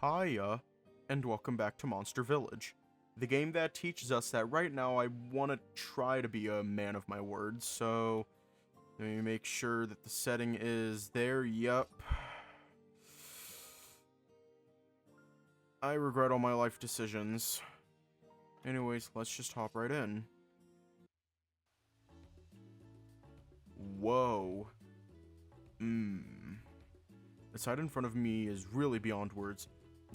Hiya, and welcome back to Monster Village, the game that teaches us that right now I want to try to be a man of my words, so let me make sure that the setting is there. Yup. I regret all my life decisions. Anyways, let's just hop right in. Whoa. The sight in front of me is really beyond words.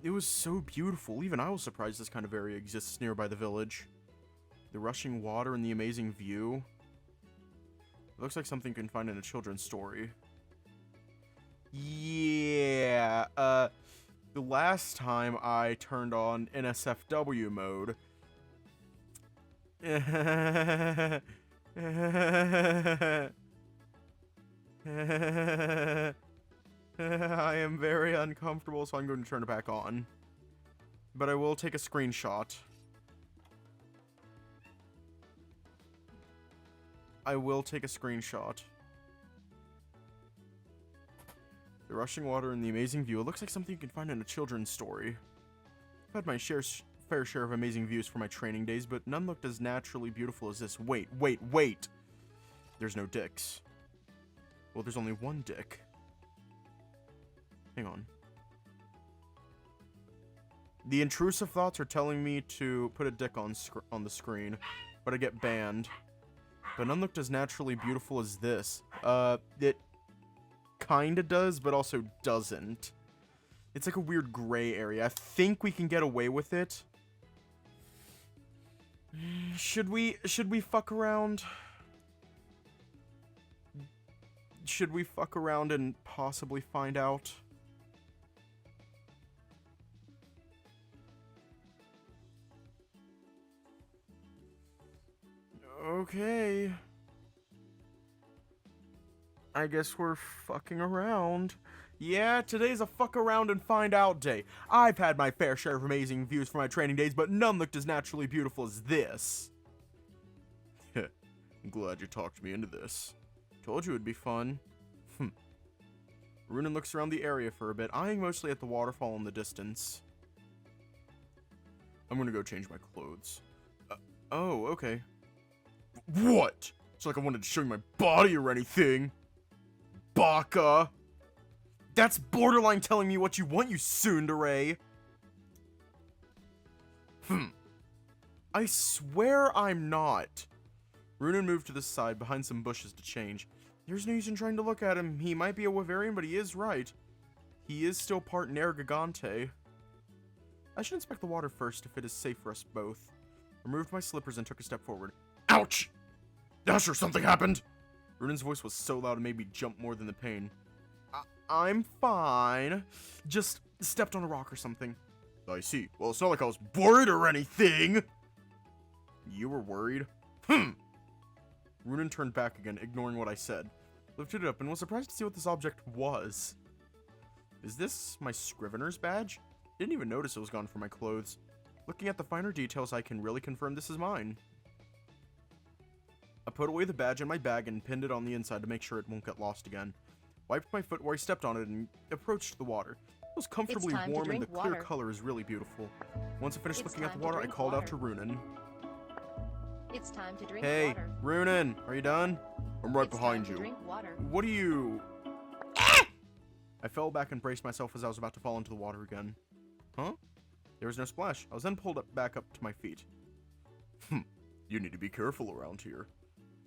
It was so beautiful, even I was surprised this kind of area exists nearby the village. The rushing water and the amazing view. It looks like something you can find in a children's story. Yeah, the last time I turned on NSFW mode, I am very uncomfortable, so I'm going to turn it back on. But I will take a screenshot. I will take a screenshot. The rushing water and the amazing view. It looks like something you can find in a children's story. I've had my fair share of amazing views for my training days, but none looked as naturally beautiful as this. Wait. There's no dicks. Well, there's only one dick. Hang on. The intrusive thoughts are telling me to put a dick on the screen, but I get banned. But none looked as naturally beautiful as this. It kinda does, but also doesn't. It's like a weird gray area. I think we can get away with it. Should we fuck around? Should we fuck around and possibly find out? Okay. I guess we're fucking around. Yeah, today's a fuck around and find out day. I've had my fair share of amazing views for my training days, but none looked as naturally beautiful as this. I'm glad you talked me into this. Told you it'd be fun. Runan looks around the area for a bit, eyeing mostly at the waterfall in the distance. I'm gonna go change my clothes. Oh, okay. What? It's like I wanted to show you my body or anything. Baka. That's borderline telling me what you want, you tsundere. I swear I'm not. Runan moved to the side behind some bushes to change. There's no use in trying to look at him. He might be a Wavarian, but he is right. He is still part Nergigante. I should inspect the water first if it is safe for us both. Removed my slippers and took a step forward. Ouch! Nasher, something happened! Runan's voice was so loud it made me jump more than the pain. I'm fine. Just stepped on a rock or something. I see. Well, it's not like I was worried or anything. You were worried? Runan turned back again, ignoring what I said. Lifted it up and was surprised to see what this object was. Is this my Scrivener's badge? Didn't even notice it was gone from my clothes. Looking at the finer details, I can really confirm this is mine. I put away the badge in my bag and pinned it on the inside to make sure it won't get lost again. Wiped my foot where I stepped on it and approached the water. It was comfortably warm and the clear color is really beautiful. Once I finished looking at the water, I called out to Runan. It's time to drink hey, water. Runan, are you done? I'm right behind you. Drink water. What are you... I fell back and braced myself as I was about to fall into the water again. Huh? There was no splash. I was then pulled back up to my feet. You need to be careful around here.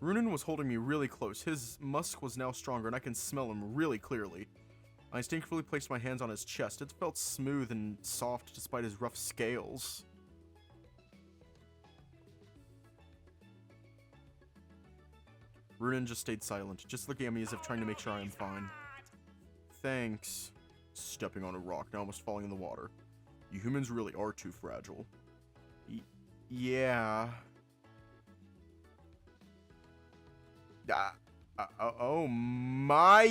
Runan was holding me really close. His musk was now stronger and I can smell him really clearly. I instinctively placed my hands on his chest. It felt smooth and soft despite his rough scales. Runan just stayed silent, just looking at me as if trying to make sure I am fine. Thanks. Stepping on a rock, now almost falling in the water. You humans really are too fragile. Yeah. Oh my.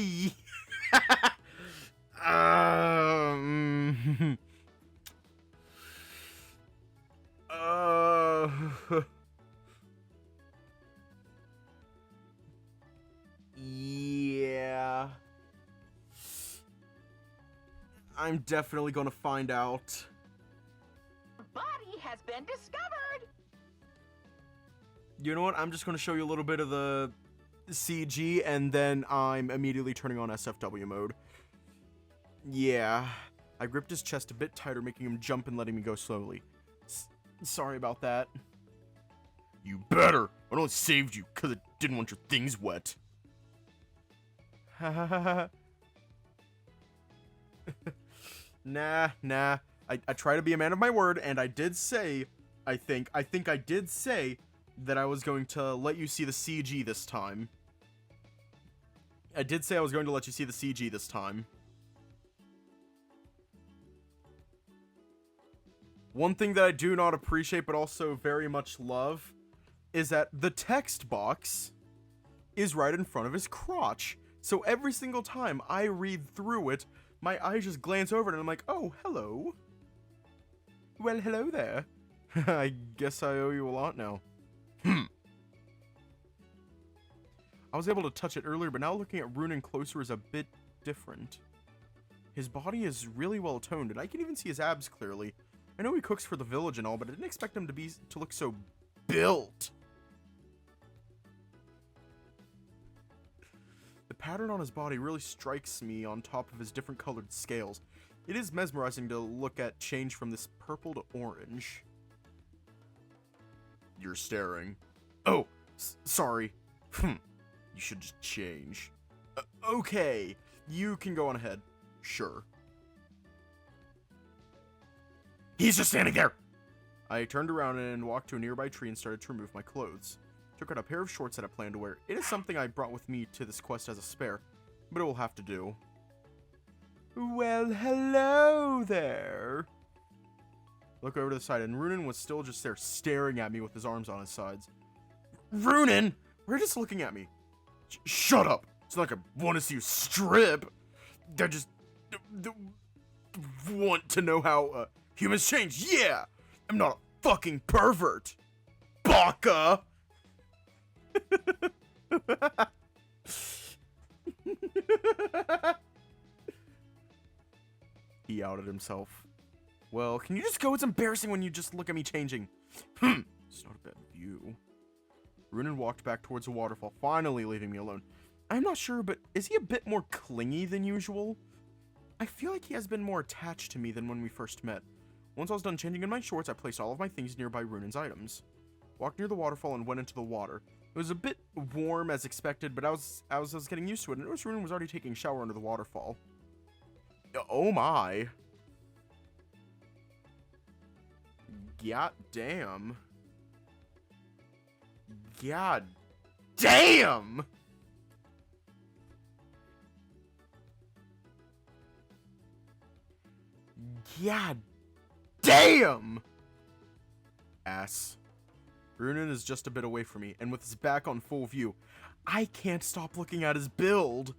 Yeah. I'm definitely gonna find out. Body has been discovered. You know what? I'm just gonna show you a little bit of the CG, and then I'm immediately turning on SFW mode. Yeah. I gripped his chest a bit tighter, making him jump and letting me go slowly. Sorry about that. You better! I only saved you because I didn't want your things wet. Nah. I try to be a man of my word, and I did say, I think I did say that I was going to let you see the CG this time. I did say I was going to let you see the CG this time. One thing that I do not appreciate, but also very much love, is that the text box is right in front of his crotch. So every single time I read through it, my eyes just glance over it and I'm like, oh, hello. Well, hello there. I guess I owe you a lot now. I was able to touch it earlier, but now looking at Runan closer is a bit different. His body is really well toned, and I can even see his abs clearly. I know he cooks for the village and all, but I didn't expect him to look so built. The pattern on his body really strikes me on top of his different colored scales. It is mesmerizing to look at change from this purple to orange. You're staring. Oh, sorry. You should just change. Okay, you can go on ahead. Sure. He's just standing there! I turned around and walked to a nearby tree and started to remove my clothes. Took out a pair of shorts that I planned to wear. It is something I brought with me to this quest as a spare, but it will have to do. Well, hello there. Look over to the side, and Runan was still just there staring at me with his arms on his sides. Runan! Why are you just looking at me? Shut up! It's not like I want to see you strip. I just want to know how humans change. Yeah! I'm not a fucking pervert! Baka! He outed himself. Well, can you just go? It's embarrassing when you just look at me changing. It's not a bad view. Runan walked back towards the waterfall, finally leaving me alone. I'm not sure, but is he a bit more clingy than usual? I feel like he has been more attached to me than when we first met. Once I was done changing in my shorts, I placed all of my things nearby Runan's items. Walked near the waterfall and went into the water. It was a bit warm as expected, but I was getting used to it, and noticed Runan was already taking a shower under the waterfall. Oh my. God damn. God damn! God damn! Ass. Runan is just a bit away from me, and with his back on full view, I can't stop looking at his build.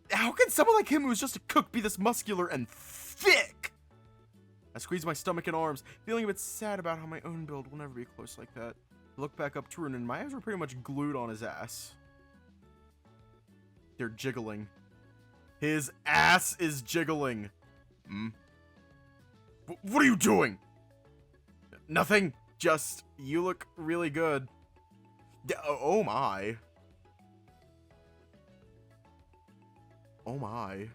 How can someone like him who's just a cook be this muscular and thick? I squeeze my stomach and arms, feeling a bit sad about how my own build will never be close like that. I look back up to Runan, and my eyes were pretty much glued on his ass. They're jiggling. His ass is jiggling. What are you doing? Nothing. Just, you look really good. Oh my. Oh my.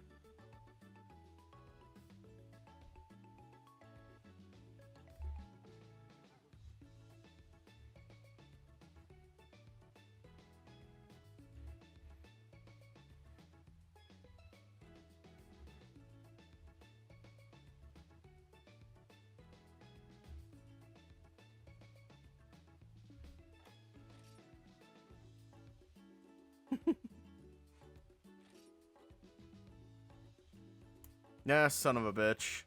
Nah, son of a bitch.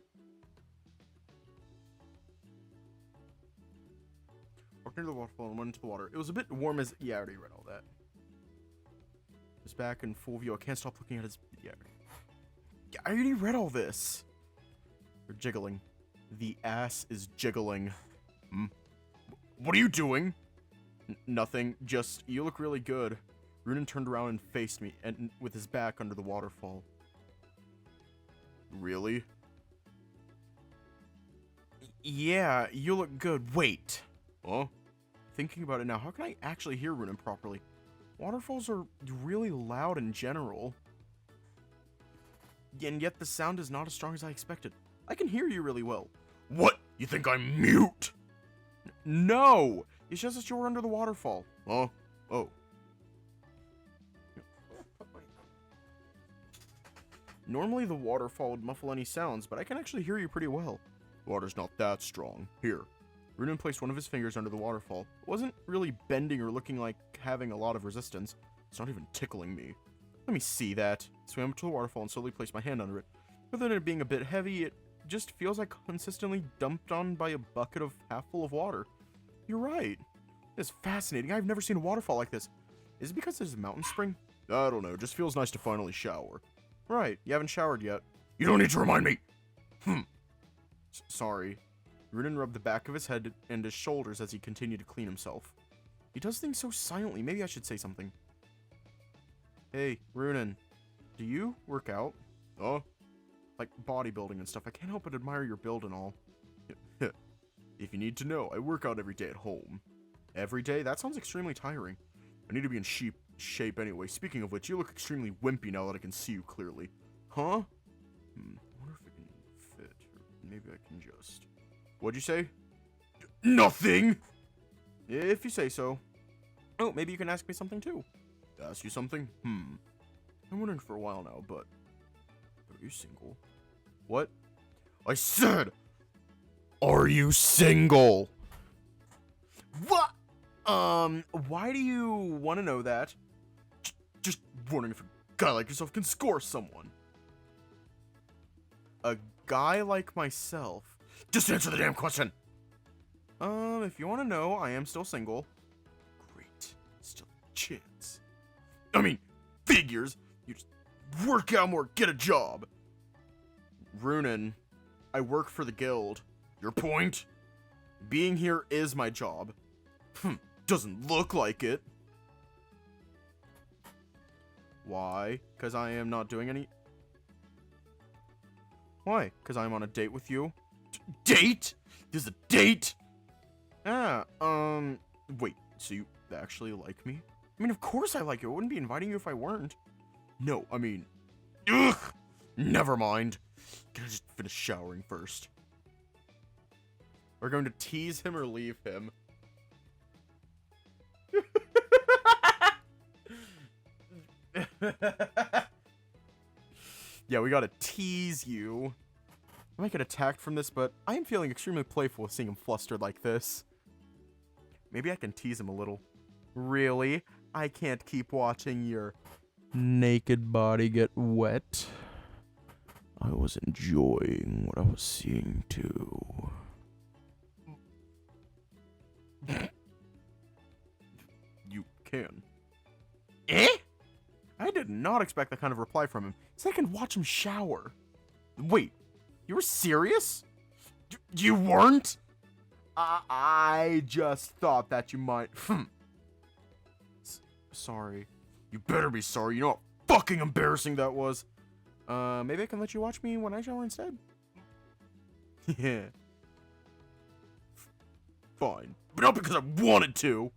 Walked near the waterfall and went into the water. It was a bit warm as... Yeah, I already read all that. His back in full view. I can't stop looking at his... Yeah, I already read all this. They're jiggling. The ass is jiggling. What are you doing? Nothing. Just, you look really good. Runan turned around and faced me, and with his back under the waterfall. Really? Yeah, you look good. Wait. Huh? Thinking about it now, how can I actually hear Runan properly? Waterfalls are really loud in general. And yet the sound is not as strong as I expected. I can hear you really well. What? You think I'm mute? No! It's just that you were under the waterfall. Oh. Normally the waterfall would muffle any sounds, but I can actually hear you pretty well. Water's not that strong. Here. Runan placed one of his fingers under the waterfall. It wasn't really bending or looking like having a lot of resistance. It's not even tickling me. Let me see that. Swam up to the waterfall and slowly placed my hand under it. Other than it being a bit heavy, it just feels like consistently dumped on by a bucket of half full of water. You're right. It's fascinating. I've never seen a waterfall like this. Is it because there's a mountain spring? I don't know. It just feels nice to finally shower. Right. You haven't showered yet. You don't need to remind me. Sorry. Runan rubbed the back of his head and his shoulders as he continued to clean himself. He does things so silently. Maybe I should say something. Hey, Runan. Do you work out? Oh? Like bodybuilding and stuff. I can't help but admire your build and all. If you need to know, I work out every day at home. Every day? That sounds extremely tiring. I need to be in shape anyway. Speaking of which, you look extremely wimpy now that I can see you clearly. Huh? I wonder if I can fit, or maybe I can just... What'd you say? Nothing! If you say so. Oh, maybe you can ask me something too. Ask you something? I'm wondering for a while now, but... Are you single? What? I said... Are you single? What? Why do you want to know that? Just wondering if a guy like yourself can score someone. A guy like myself? Just answer the damn question! If you want to know, I am still single. Great. Still a chance. I mean, figures. You just work out more, get a job. Runan, I work for the guild. Your point? Being here is my job. Doesn't look like it. Why? Because I am not doing any... Why? Because I'm on a date with you? Date? There's a date? Wait, so you actually like me? I mean, of course I like you. I wouldn't be inviting you if I weren't. No, I mean... Ugh! Never mind. Gotta just finish showering first. We're going to tease him or leave him. Yeah, we gotta tease you. I might get attacked from this, but I am feeling extremely playful with seeing him flustered like this. Maybe I can tease him a little. Really? I can't keep watching your naked body get wet. I was enjoying what I was seeing too. You can. Eh? I did not expect that kind of reply from him. So I can watch him shower. Wait, you were serious? You weren't? I just thought that you might. Sorry. You better be sorry. You know how fucking embarrassing that was. Maybe I can let you watch me when I shower instead. Yeah. Fine. But not because I wanted to.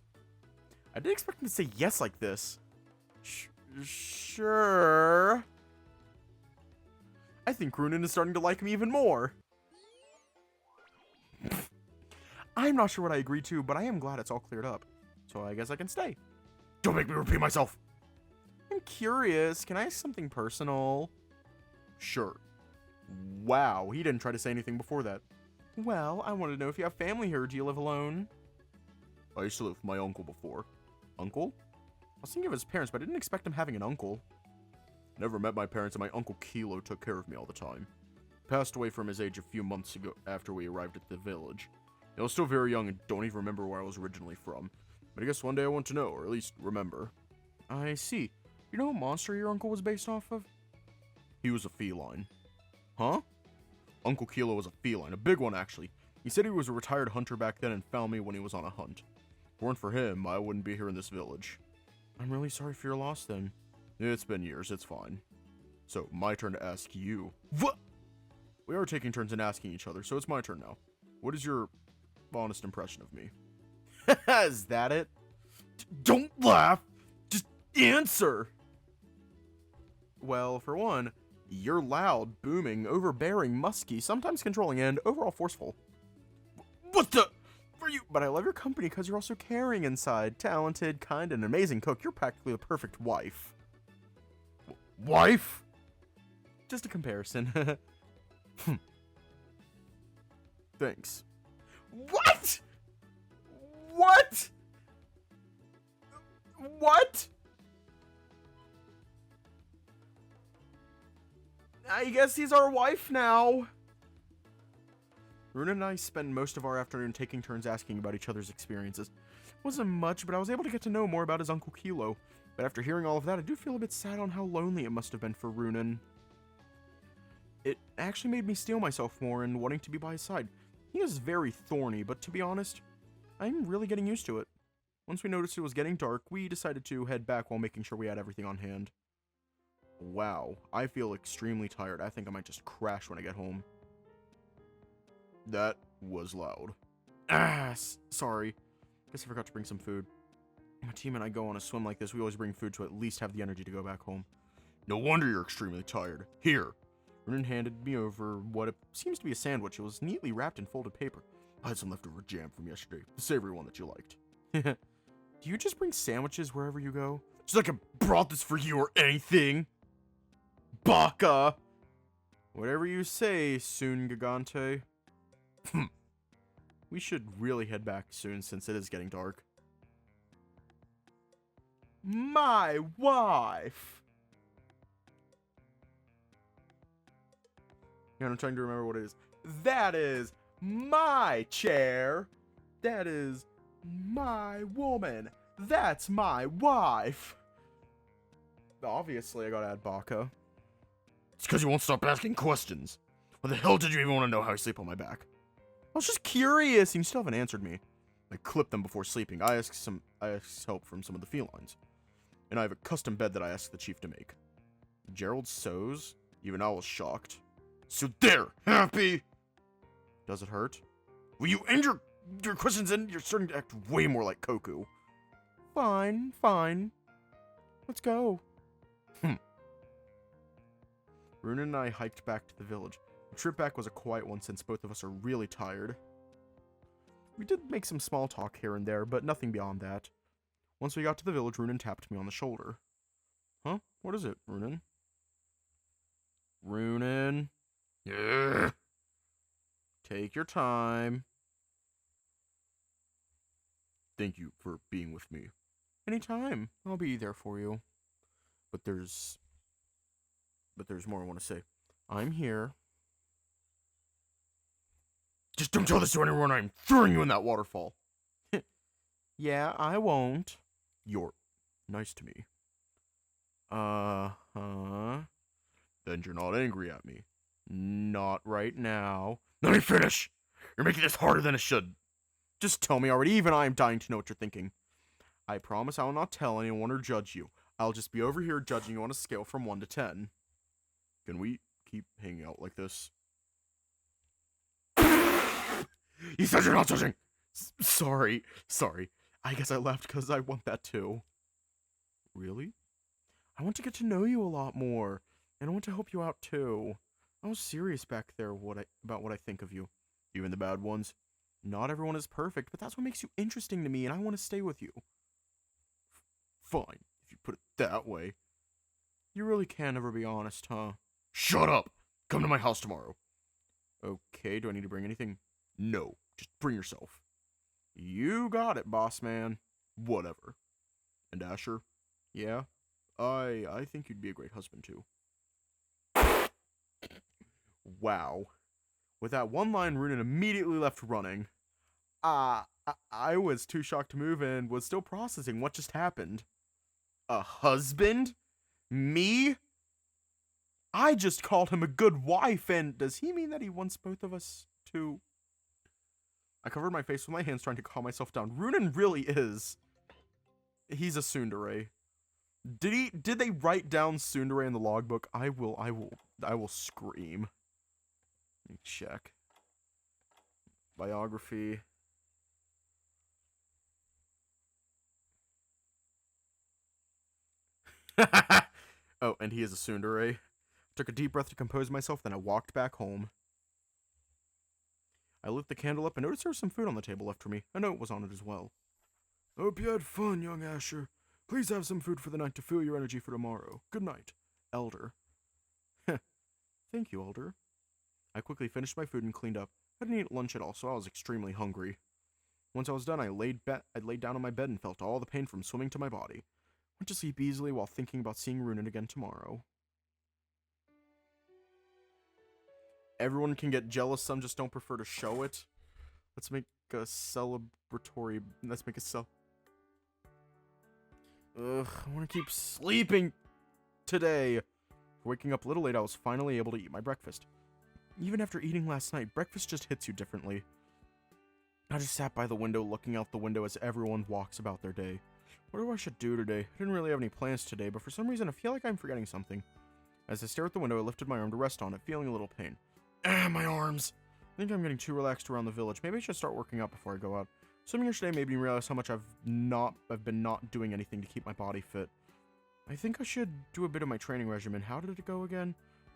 I didn't expect him to say yes like this. Sure. I think Runan is starting to like me even more. I'm not sure what I agreed to, but I am glad it's all cleared up. So I guess I can stay. Don't make me repeat myself. I'm curious. Can I ask something personal? Sure. Wow, he didn't try to say anything before that. Well, I want to know if you have family here or do you live alone? I used to live with my uncle before. Uncle? I was thinking of his parents, but I didn't expect him having an uncle. Never met my parents, and my Uncle Kilo took care of me all the time. He passed away from his age a few months ago after we arrived at the village. I was still very young and don't even remember where I was originally from. But I guess one day I want to know, or at least remember. I see. You know what monster your uncle was based off of? He was a feline. Huh? Uncle Kilo was a feline, a big one actually. He said he was a retired hunter back then and found me when he was on a hunt. If it weren't for him, I wouldn't be here in this village. I'm really sorry for your loss then. It's been years, it's fine. So, my turn to ask you. What? We are taking turns in asking each other, so it's my turn now. What is your honest impression of me? Is that it? Don't laugh! Just answer! Well, for one, you're loud, booming, overbearing, musky, sometimes controlling, and overall forceful. What the? For you? But I love your company because you're also caring inside, talented, kind, and an amazing cook. You're practically the perfect wife. Wife? Just a comparison. Thanks. What? What? What? I guess he's our wife now. Runan and I spend most of our afternoon taking turns asking about each other's experiences. Wasn't much, but I was able to get to know more about his Uncle Kilo. But after hearing all of that, I do feel a bit sad on how lonely it must have been for Runan. It actually made me steel myself more in wanting to be by his side. He is very thorny, but to be honest, I'm really getting used to it. Once we noticed it was getting dark, we decided to head back while making sure we had everything on hand. Wow, I feel extremely tired. I think I might just crash when I get home. That was loud. Sorry. Guess I forgot to bring some food. My team and I go on a swim like this. We always bring food to at least have the energy to go back home. No wonder you're extremely tired. Here. Runan handed me over what seems to be a sandwich. It was neatly wrapped in folded paper. I had some leftover jam from yesterday. The savory one that you liked. Do you just bring sandwiches wherever you go? It's like I brought this for you or anything. Baka! Whatever you say, Soon Gigante. We should really head back soon since it is getting dark. My wife! Yeah, I'm trying to remember what it is. That is my chair. That is my woman. That's my wife. Obviously, I gotta add Baka. It's because you won't stop asking questions. Why the hell did you even want to know how I sleep on my back? I was just curious, and you still haven't answered me. I clipped them before sleeping. I asked help from some of the felines. And I have a custom bed that I asked the chief to make. Gerald sews? Even I was shocked. So there! Happy? Does it hurt? Will you end your questions in? You're starting to act way more like Koku. Fine, fine. Let's go. Runan and I hiked back to the village. The trip back was a quiet one since both of us are really tired. We did make some small talk here and there, but nothing beyond that. Once we got to the village, Runan tapped me on the shoulder. Huh? What is it, Runan? Runan? Yeah. Take your time. Thank you for being with me. Anytime. I'll be there for you. But there's more I want to say. I'm here. Just don't tell this to anyone. I'm throwing you in that waterfall. Yeah, I won't. You're nice to me. Uh-huh. Then you're not angry at me. Not right now. Let me finish! You're making this harder than it should. Just tell me already. Even I am dying to know what you're thinking. I promise I will not tell anyone or judge you. I'll just be over here judging you on a scale from 1 to 10. Can we keep hanging out like this? You said you're not judging! Sorry. I guess I left because I want that too. Really? I want to get to know you a lot more. And I want to help you out too. I was serious back there about what I think of you. Even the bad ones. Not everyone is perfect, but that's what makes you interesting to me, and I want to stay with you. Fine, if you put it that way. You really can never be honest, huh? Shut up! Come to my house tomorrow. Okay, do I need to bring anything? No, just bring yourself. You got it, boss man. Whatever. And Asher? Yeah? I think you'd be a great husband, too. Wow. With that one line, Runan immediately left running. I was too shocked to move and was still processing what just happened. A husband? Me? I just called him a good wife, and does he mean that he wants both of us to... I covered my face with my hands trying to calm myself down. Runan really is. He's a tsundere. Did they write down tsundere in the logbook? I will scream. Let me check. Biography. Oh, and he is a tsundere. Took a deep breath to compose myself, then I walked back home. I lit the candle up and noticed there was some food on the table left for me. A note was on it as well. Hope you had fun, young Asher. Please have some food for the night to fuel your energy for tomorrow. Good night, Elder. Thank you, Elder. I quickly finished my food and cleaned up. I didn't eat lunch at all, so I was extremely hungry. Once I was done, I laid down on my bed and felt all the pain from swimming to my body. Went to sleep easily while thinking about seeing Runan again tomorrow. Everyone can get jealous, some just don't prefer to show it. Let's make a celebratory... Let's make a Ugh, I want to keep sleeping today. Waking up a little late, I was finally able to eat my breakfast. Even after eating last night, breakfast just hits you differently. I just sat by the window looking out the window as everyone walks about their day. What do I should do today? I didn't really have any plans today, but for some reason I feel like I'm forgetting something. As I stare at the window, I lifted my arm to rest on it, feeling a little pain. My arms! I think I'm getting too relaxed around the village. Maybe I should start working out before I go out. Swimming yesterday made me realize how much I've been not doing anything to keep my body fit. I think I should do a bit of my training regimen. How did it go again?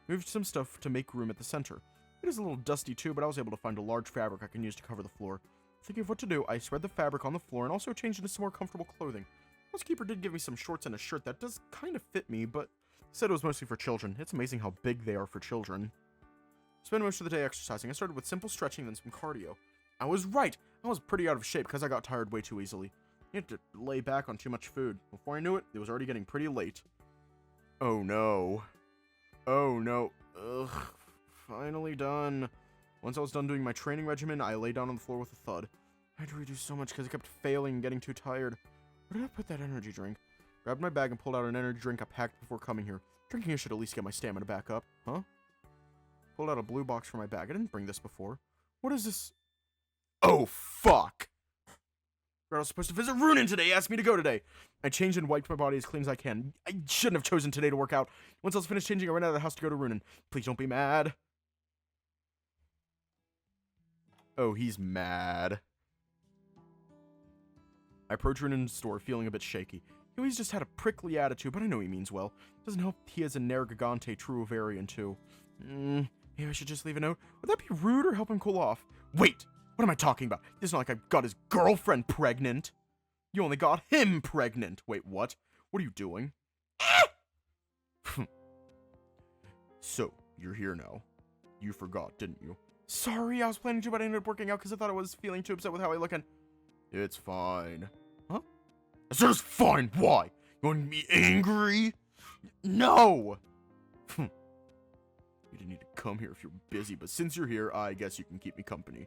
Moved some stuff to make room at the center. It is a little dusty too, but I was able to find a large fabric I can use to cover the floor. Thinking of what to do, I spread the fabric on the floor and also changed into some more comfortable clothing. Housekeeper did give me some shorts and a shirt that does kind of fit me, but said it was mostly for children. It's amazing how big they are for children. Spent most of the day exercising. I started with simple stretching, then some cardio. I was right! I was pretty out of shape because I got tired way too easily. I had to lay back on too much food. Before I knew it, it was already getting pretty late. Oh no. Oh no. Ugh. Finally done. Once I was done doing my training regimen, I lay down on the floor with a thud. I had to redo so much because I kept failing and getting too tired. Where did I put that energy drink? Grabbed my bag and pulled out an energy drink I packed before coming here. Drinking it should at least get my stamina back up. Huh? Pulled out a blue box from my bag. I didn't bring this before. What is this? Oh, fuck! I was supposed to visit Runan today. He asked me to go today. I changed and wiped my body as clean as I can. I shouldn't have chosen today to work out. Once I was finished changing, I ran out of the house to go to Runan. Please don't be mad. Oh, he's mad. I approached Runan's store feeling a bit shaky. He always just had a prickly attitude, but I know he means well. Doesn't help he has a Nergigante true ovarian too. Maybe I should just leave a note. Would that be rude or help him cool off? Wait! What am I talking about? It's not like I got his girlfriend pregnant. You only got him pregnant. Wait, what? What are you doing? So, you're here now. You forgot, didn't you? Sorry, I was planning to, but I ended up working out because I thought I was feeling too upset with how I look and... It's fine. Huh? It's just fine. Why? You want me angry? No! You didn't need to come here if you're busy, but since you're here, I guess you can keep me company.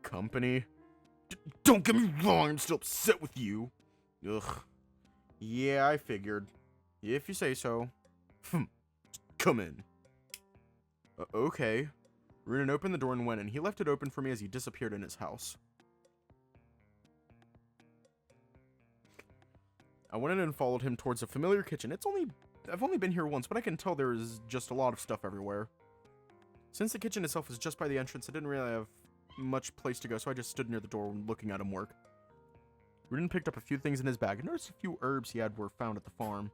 Company? Don't get me wrong, I'm still upset with you. Ugh. Yeah, I figured. If you say so. Come in. Okay. Runan opened the door and went in. He left it open for me as he disappeared in his house. I went in and followed him towards a familiar kitchen. I've only been here once, but I can tell there is just a lot of stuff everywhere. Since the kitchen itself is just by the entrance, I didn't really have much place to go, so I just stood near the door looking at him work. Runan picked up a few things in his bag and noticed a few herbs he had were found at the farm.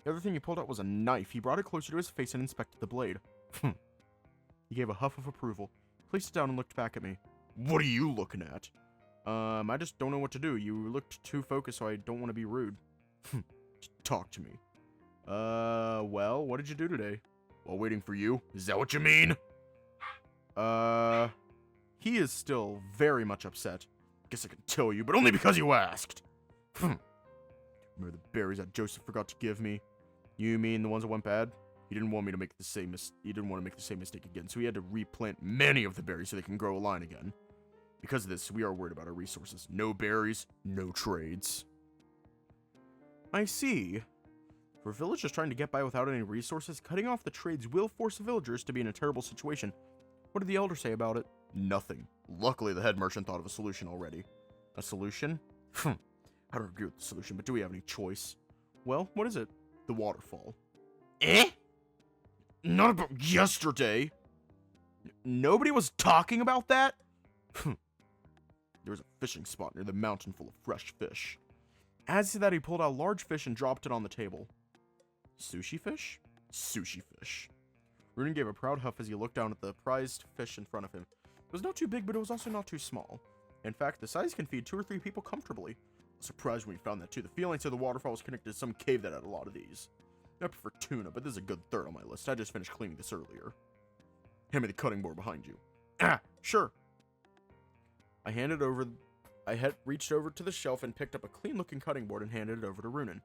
The other thing he pulled out was a knife. He brought it closer to his face and inspected the blade. He gave a huff of approval, placed it down and looked back at me. What are you looking at? I just don't know what to do. You looked too focused, so I don't want to be rude. Talk to me. Well, what did you do today? While waiting for you? Is that what you mean? He is still very much upset. Guess I can tell you, but only because you asked. Remember the berries that Joseph forgot to give me? You mean the ones that went bad? He didn't want me to make the same mistake again, so he had to replant many of the berries so they can grow a line again. Because of this, we are worried about our resources. No berries, no trades. I see. For villagers trying to get by without any resources, cutting off the trades will force villagers to be in a terrible situation. What did the elder say about it? Nothing. Luckily, the head merchant thought of a solution already. A solution? I don't agree with the solution, but do we have any choice? Well, what is it? The waterfall. Eh? Not about yesterday. Nobody was talking about that? There was a fishing spot near the mountain full of fresh fish. As to that, he pulled out a large fish and dropped it on the table. Sushi fish? Sushi fish. Runan gave a proud huff as he looked down at the prized fish in front of him. It was not too big, but it was also not too small. In fact, the size can feed 2 or 3 people comfortably. I was surprised when he found that too. The feeling to the waterfall was connected to some cave that had a lot of these. I prefer tuna, but this is a good third on my list. I just finished cleaning this earlier. Hand me the cutting board behind you. Ah, sure. I reached over to the shelf and picked up a clean-looking cutting board and handed it over to Runan.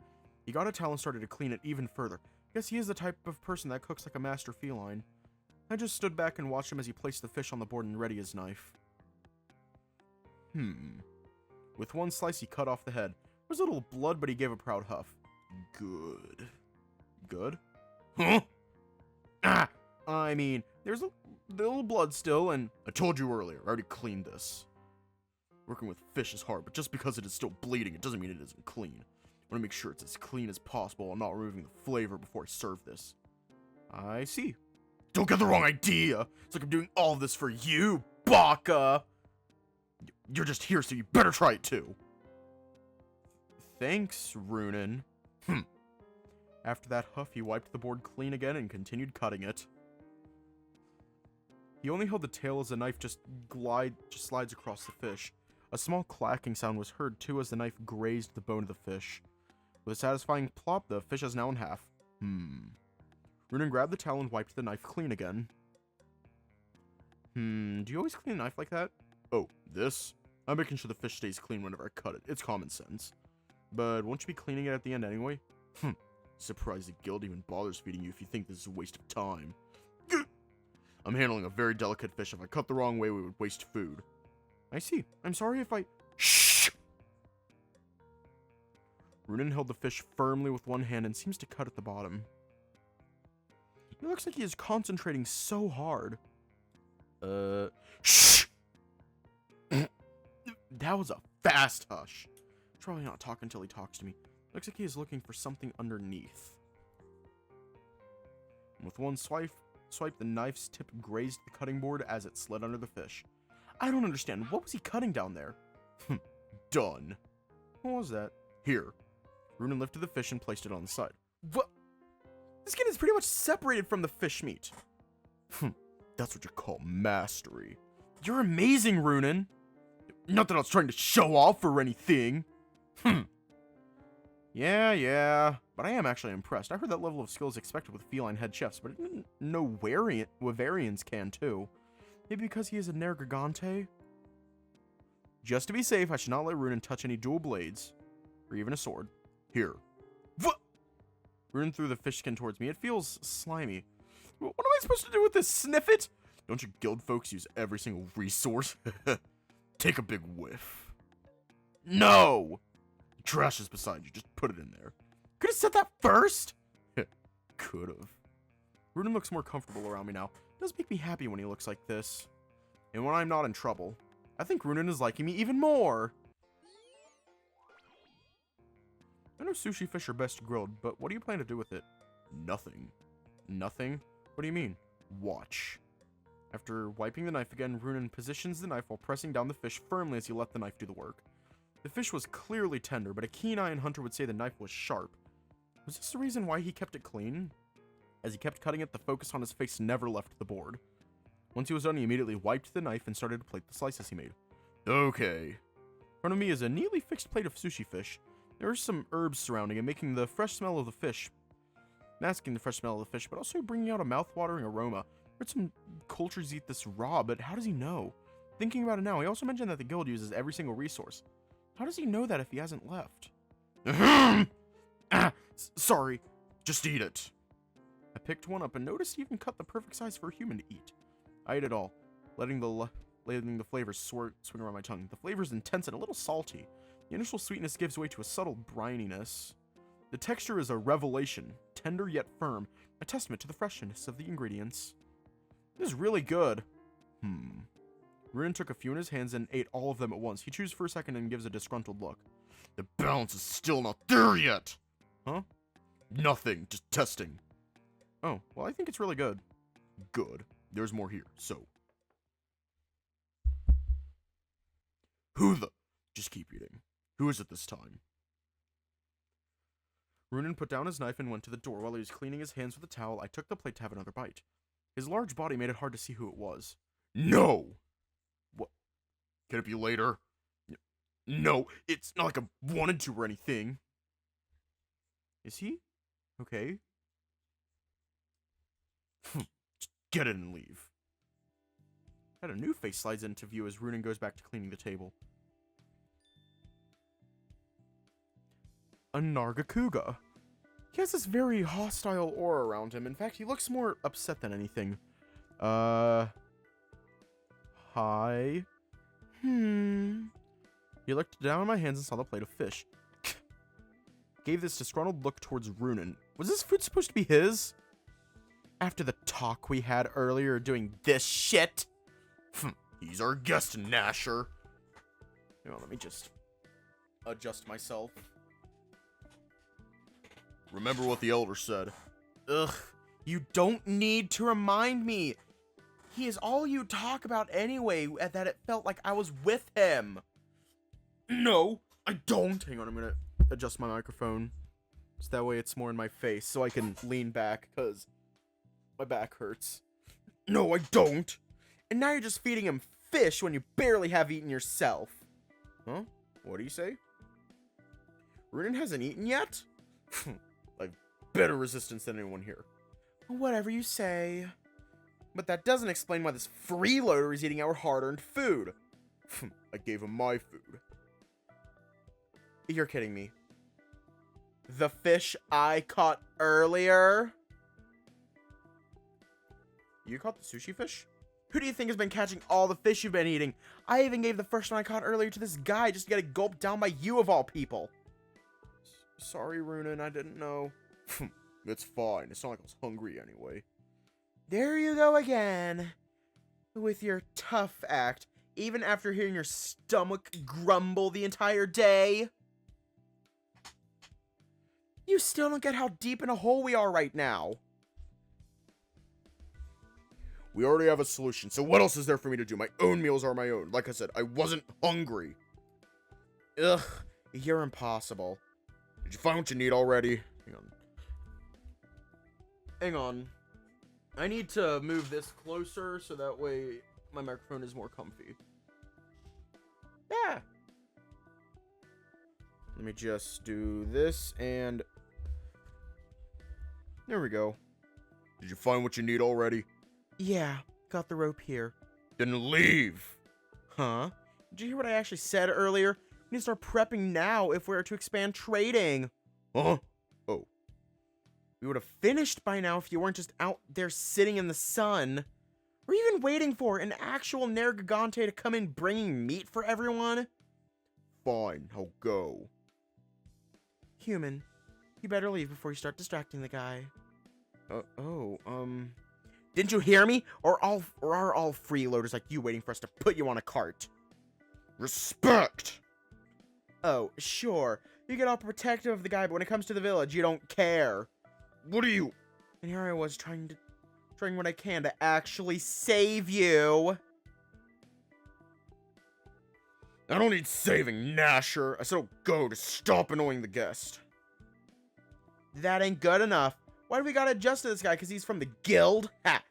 He got a towel and started to clean it even further. Guess he is the type of person that cooks like a master feline. I just stood back and watched him as he placed the fish on the board and ready his knife. With one slice, he cut off the head. There was a little blood, but he gave a proud huff. Good. Good? Huh? Ah! I mean, there's a little blood still, and I told you earlier, I already cleaned this. Working with fish is hard, but just because it is still bleeding, it doesn't mean it isn't clean. I want to make sure it's as clean as possible while not removing the flavor before I serve this. I see. Don't get the wrong idea! It's like I'm doing all of this for you, Baka! You're just here, so you better try it too. Thanks, Runan. After that huff, he wiped the board clean again and continued cutting it. He only held the tail as the knife just slides across the fish. A small clacking sound was heard too as the knife grazed the bone of the fish. With a satisfying plop, the fish is now in half. Runan grabbed the towel and wiped the knife clean again. Do you always clean a knife like that? Oh, this? I'm making sure the fish stays clean whenever I cut it. It's common sense. But won't you be cleaning it at the end anyway? Surprised the guild even bothers feeding you if you think this is a waste of time. I'm handling a very delicate fish. If I cut the wrong way, we would waste food. I see. I'm sorry if I... Shh! Runan held the fish firmly with one hand and seems to cut at the bottom. It looks like he is concentrating so hard. Shh! That was a fast hush. He's probably not talking until he talks to me. Looks like he is looking for something underneath. And with one swipe, the knife's tip grazed the cutting board as it slid under the fish. I don't understand. What was he cutting down there? Done. What was that? Here. Runan lifted the fish and placed it on the side. What? The skin is pretty much separated from the fish meat. That's what you call mastery. You're amazing, Runan. Not that I was trying to show off or anything. Yeah, but I am actually impressed. I heard that level of skill is expected with feline head chefs, but I didn't know Wavarians can too. Maybe because he is a Nergigante? Just to be safe, I should not let Runan touch any dual blades, or even a sword. Here. What? Runan threw the fish skin towards me. It feels slimy. What am I supposed to do with this? Sniff it? Don't you guild folks use every single resource? Take a big whiff. No! Trash is beside you. Just put it in there. Could have said that first? Could have. Runan looks more comfortable around me now. It does make me happy when he looks like this. And when I'm not in trouble. I think Runan is liking me even more. I know sushi fish are best grilled, but what do you plan to do with it? Nothing. Nothing? What do you mean? Watch. After wiping the knife again, Runan positions the knife while pressing down the fish firmly as he let the knife do the work. The fish was clearly tender, but a keen-eyed hunter would say the knife was sharp. Was this the reason why he kept it clean? As he kept cutting it, the focus on his face never left the board. Once he was done, he immediately wiped the knife and started to plate the slices he made. Okay. In front of me is a neatly fixed plate of sushi fish. There are some herbs surrounding it, masking the fresh smell of the fish, but also bringing out a mouth-watering aroma. I heard some cultures eat this raw, but how does he know? Thinking about it now, he also mentioned that the guild uses every single resource. How does he know that if he hasn't left? Sorry. Just eat it. I picked one up and noticed he even cut the perfect size for a human to eat. I ate it all, letting the flavors swing around my tongue. The flavor is intense and a little salty. The initial sweetness gives way to a subtle brininess. The texture is a revelation, tender yet firm, a testament to the freshness of the ingredients. This is really good. Runan took a few in his hands and ate all of them at once. He chews for a second and gives a disgruntled look. The balance is still not there yet! Huh? Nothing, just testing. Oh, well, I think it's really good. Good. There's more here, so. Who the? Just keep eating. Who is it this time? Runan put down his knife and went to the door. While he was cleaning his hands with a towel, I took the plate to have another bite. His large body made it hard to see who it was. No! What? Can it be later? No, it's not like I wanted to or anything. Is he? Okay. Just get it and leave. And a new face slides into view as Runan goes back to cleaning the table. A Nargacuga. He has this very hostile aura around him. In fact, he looks more upset than anything. Hi? He looked down at my hands and saw the plate of fish. Gave this disgruntled look towards Runan. Was this food supposed to be his? After the talk we had earlier doing this shit? He's our guest, Nasher. Hang on, let me just adjust myself. Remember what the elder said. Ugh, you don't need to remind me. He is all you talk about anyway, that it felt like I was with him. No, I don't. Hang on, I'm gonna adjust my microphone. So that way it's more in my face, so I can lean back, because my back hurts. No, I don't. And now you're just feeding him fish when you barely have eaten yourself. Huh? What do you say? Runan hasn't eaten yet? I've better resistance than anyone here. Whatever you say. But that doesn't explain why this freeloader is eating our hard-earned food. I gave him my food. You're kidding me. The fish I caught earlier? You caught the sushi fish? Who do you think has been catching all the fish you've been eating? I even gave the first one I caught earlier to this guy just to get it gulped down by you of all people. Sorry, Runan, I didn't know. It's fine. It's not like I was hungry anyway. There you go again. With your tough act, even after hearing your stomach grumble the entire day. You still don't get how deep in a hole we are right now. We already have a solution, so what else is there for me to do? My own meals are my own. Like I said, I wasn't hungry. Ugh, you're impossible. Did you find what you need already? Hang on. I need to move this closer so that way my microphone is more comfy. Yeah. Let me just do this and... There we go. Did you find what you need already? Yeah, got the rope here. Then leave! Huh? Did you hear what I actually said earlier? We need to start prepping now if we're to expand trading. Huh? Oh. We would have finished by now if you weren't just out there sitting in the sun. Were you even waiting for an actual Nergigante to come in bringing meat for everyone? Fine, I'll go. Human, you better leave before you start distracting the guy. Didn't you hear me? Or are all freeloaders like you waiting for us to put you on a cart? Respect! Oh, sure. You get all protective of the guy, but when it comes to the village, you don't care. What are you? And here I was trying what I can to actually save you. I don't need saving, Nasher. I said I'll go to stop annoying the guest. That ain't good enough. Why do we gotta adjust to this guy? Because he's from the guild? Ha!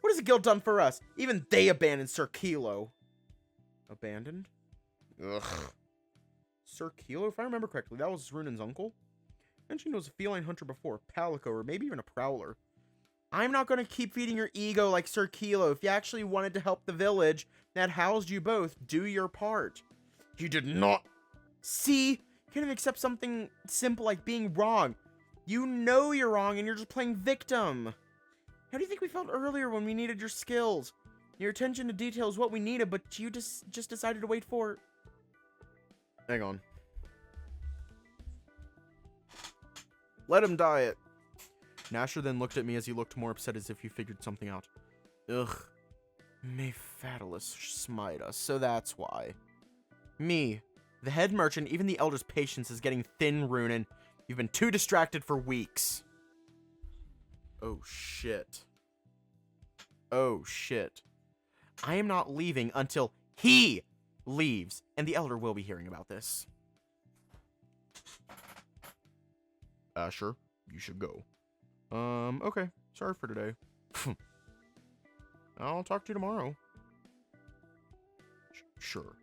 What has the guild done for us? Even they abandoned Sir Kilo. Abandoned? Ugh. Sir Kilo, if I remember correctly, that was Runan's uncle. Mentioned he was a feline hunter before, Palico, or maybe even a prowler. I'm not going to keep feeding your ego like Sir Kilo. If you actually wanted to help the village that housed you both, do your part. You did not. See? You can't even accept something simple like being wrong. You know you're wrong and you're just playing victim. How do you think we felt earlier when we needed your skills? Your attention to detail is what we needed, but you just decided to wait for... Hang on. Let him diet. Nasher then looked at me as he looked more upset as if he figured something out. Ugh. May Fatalis smite us, so that's why. Me, the head merchant, even the elder's patience is getting thin, Runan. You've been too distracted for weeks. Oh, shit. Oh, shit. I am not leaving until he leaves, and the Elder will be hearing about this. Asher, you should go. Okay. Sorry for today. I'll talk to you tomorrow. Sure.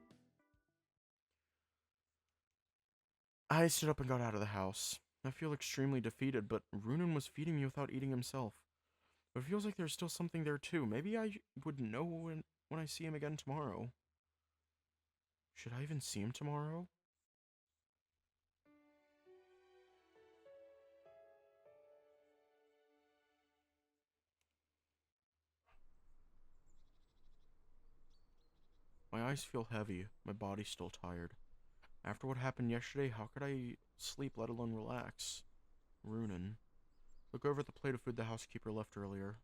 I stood up and got out of the house. I feel extremely defeated, but Runan was feeding me without eating himself. But it feels like there's still something there too. Maybe I would know when I see him again tomorrow. Should I even see him tomorrow? My eyes feel heavy. My body's still tired. After what happened yesterday, how could I sleep, let alone relax? Runan. Look over at the plate of food the housekeeper left earlier.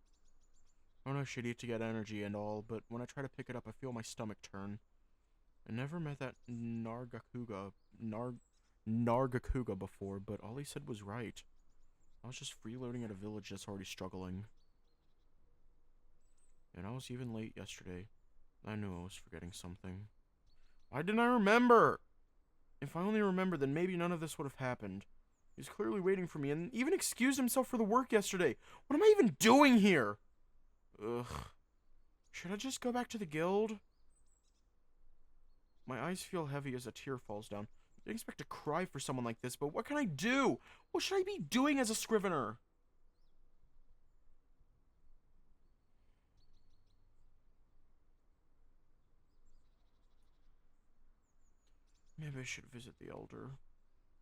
I know I should eat to get energy and all, but when I try to pick it up, I feel my stomach turn. I never met that Nargacuga before, but all he said was right. I was just freeloading at a village that's already struggling. And I was even late yesterday. I knew I was forgetting something. Why didn't I remember? If I only remembered, then maybe none of this would have happened. He was clearly waiting for me, and even excused himself for the work yesterday. What am I even doing here? Ugh. Should I just go back to the guild? My eyes feel heavy as a tear falls down. I didn't expect to cry for someone like this, but what can I do? What should I be doing as a scrivener? Maybe I should visit the Elder.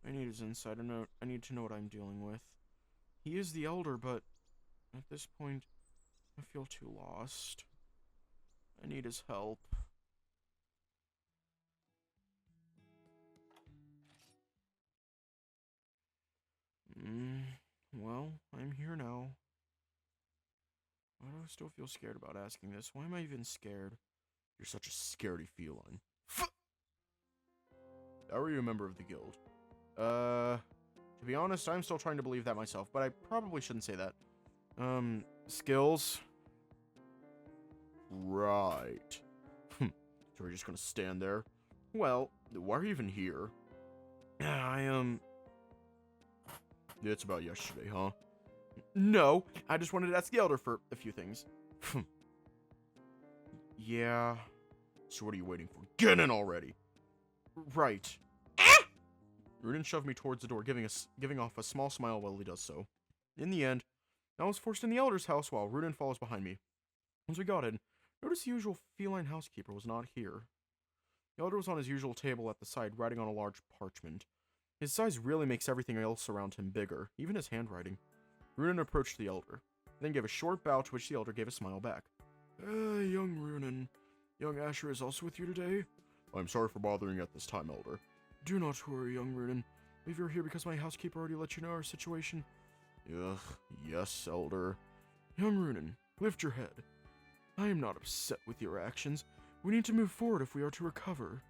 I need his insight. I need to know what I'm dealing with. He is the Elder, but at this point, I feel too lost. I need his help. Well, I'm here now. Why do I still feel scared about asking this? Why am I even scared? You're such a scaredy feline. How are you a member of the guild? To be honest, I'm still trying to believe that myself, but I probably shouldn't say that. Skills? Right. So we're just gonna stand there? Well, why are you even here? It's about yesterday, huh? No, I just wanted to ask the Elder for a few things. Yeah. So what are you waiting for? Get in already! Right. Runan shoved me towards the door, giving off a small smile while he does so. In the end, I was forced in the Elder's house while Runan follows behind me. Once we got in, noticed the usual feline housekeeper was not here. The Elder was on his usual table at the side, writing on a large parchment. His size really makes everything else around him bigger, even his handwriting. Runan approached the Elder, then gave a short bow to which the Elder gave a smile back. Young Runan. Young Asher is also with you today? I'm sorry for bothering you at this time, Elder. Do not worry, young Runan. If you're here because my housekeeper already let you know our situation. Ugh, yes, Elder. Young Runan, lift your head. I am not upset with your actions. We need to move forward if we are to recover.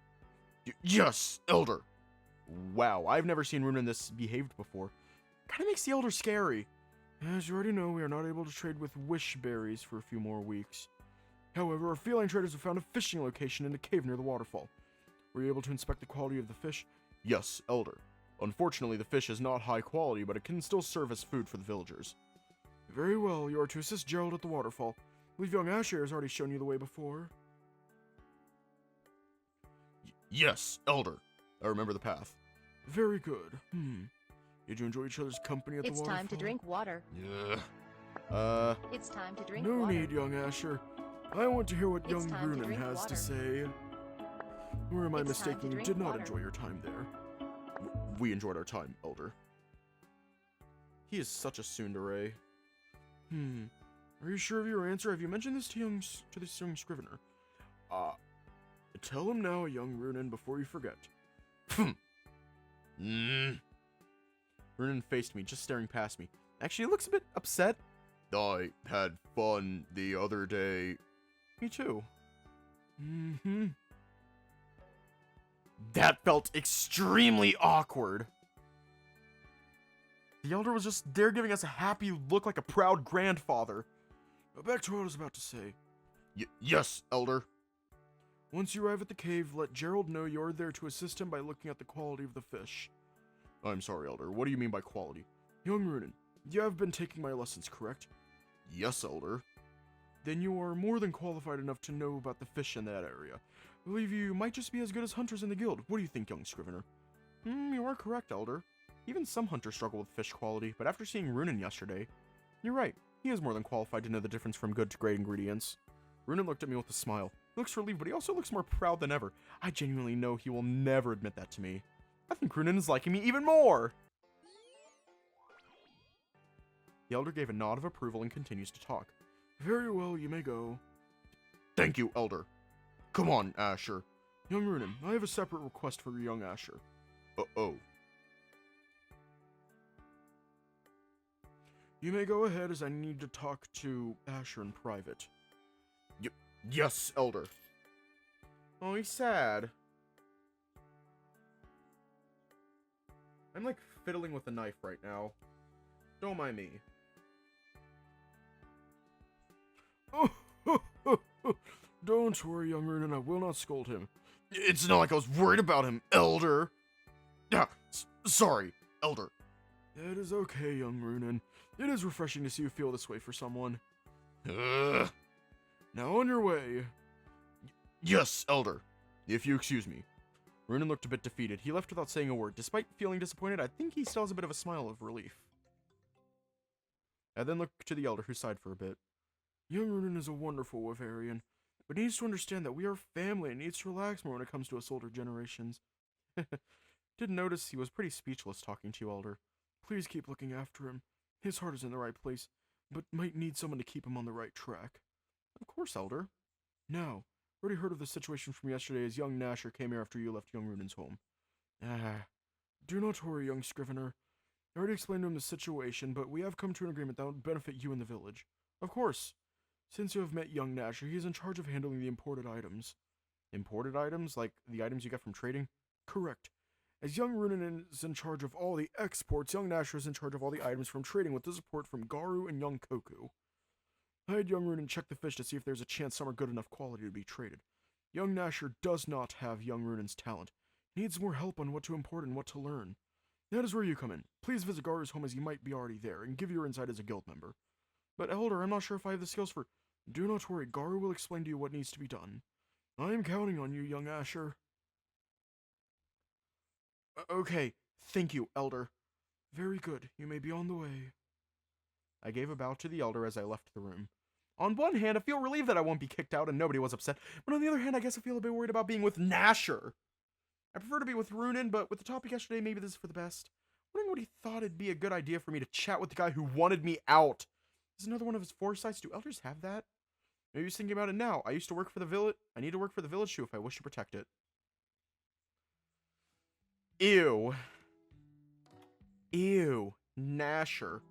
Yes, Elder! Wow, I've never seen Runan this behaved before. Kinda makes the Elder scary. As you already know, we are not able to trade with wish berries for a few more weeks. However, our feline traders have found a fishing location in a cave near the waterfall. Were you able to inspect the quality of the fish? Yes, Elder. Unfortunately, the fish is not high quality, but it can still serve as food for the villagers. Very well, you are to assist Gerald at the waterfall. I believe young Asher has already shown you the way before. Yes, Elder. I remember the path. Very good. Did you enjoy each other's company at the waterfall? It's time to drink water. Yeah. It's time to drink No water. need, young Asher. I want to hear what It's young time to Runan drink has water. to say. Or am I It's time to mistaken? You drink did not water. enjoy your time there. We enjoyed our time, Elder. He is such a tsundere. Are you sure of your answer? Have you mentioned this to this young scrivener? Tell him now, young Runan, before you forget. Runan faced me, just staring past me. Actually, he looks a bit upset. I had fun the other day. Me too. That felt extremely awkward. The elder was just there giving us a happy look like a proud grandfather. Back to what I was about to say. Yes, elder. Once you arrive at the cave, let Gerald know you're there to assist him by looking at the quality of the fish. I'm sorry, elder. What do you mean by quality? Young Runan, you have been taking my lessons, correct? Yes, elder. Then you are more than qualified enough to know about the fish in that area. I believe you might just be as good as hunters in the guild. What do you think, young Scrivener? You are correct, elder. Even some hunters struggle with fish quality, but after seeing Runan yesterday, you're right. He is more than qualified to know the difference from good to great ingredients. Runan looked at me with a smile. He looks relieved, but he also looks more proud than ever. I genuinely know he will never admit that to me. I think Runan is liking me even more! The elder gave a nod of approval and continues to talk. Very well, you may go. Thank you, elder. Come on, Asher. Young Runan, I have a separate request for young Asher. Uh-oh. You may go ahead, as I need to talk to Asher in private. Yes, elder. Oh, he's sad. I'm like fiddling with a knife right now. Don't mind me. Don't worry, young Runan, I will not scold him. It's not like I was worried about him, elder. Sorry, elder. It is okay, young Runan. It is refreshing to see you feel this way for someone. Now on your way. Yes, elder. If you excuse me. Runan looked a bit defeated. He left without saying a word. Despite feeling disappointed, I think he still has a bit of a smile of relief. I then looked to the elder, who sighed for a bit. Young Runan is a wonderful Wavarian, but he needs to understand that we are family and needs to relax more when it comes to us older generations. Did notice he was pretty speechless talking to you, elder. Please keep looking after him. His heart is in the right place, but might need someone to keep him on the right track. Of course, elder. Now, already heard of the situation from yesterday as young Nasher came here after you left young Runan's home. Do not worry, young Scrivener. I already explained to him the situation, but we have come to an agreement that would benefit you and the village. Of course. Since you have met young Nasher, he is in charge of handling the imported items. Imported items? Like the items you get from trading? Correct. As young Runan is in charge of all the exports, young Nasher is in charge of all the items from trading with the support from Garu and young Koku. I had young Runan check the fish to see if there's a chance some are good enough quality to be traded. Young Nasher does not have young Runan's talent. He needs more help on what to import and what to learn. That is where you come in. Please visit Garu's home as you might be already there, and give your insight as a guild member. But elder, I'm not sure if I have the skills for... Do not worry, Garu will explain to you what needs to be done. I am counting on you, young Asher. Okay, thank you, elder. Very good, you may be on the way. I gave a bow to the elder as I left the room. On one hand, I feel relieved that I won't be kicked out and nobody was upset, but on the other hand, I guess I feel a bit worried about being with Nasher. I prefer to be with Runan, but with the topic yesterday, maybe this is for the best. Wondering what he thought it'd be a good idea for me to chat with the guy who wanted me out. Is another one of his foresights? Do elders have that? Maybe he's thinking about it now. I used to work for the village. I need to work for the village too if I wish to protect it. Ew. Ew. Nasher.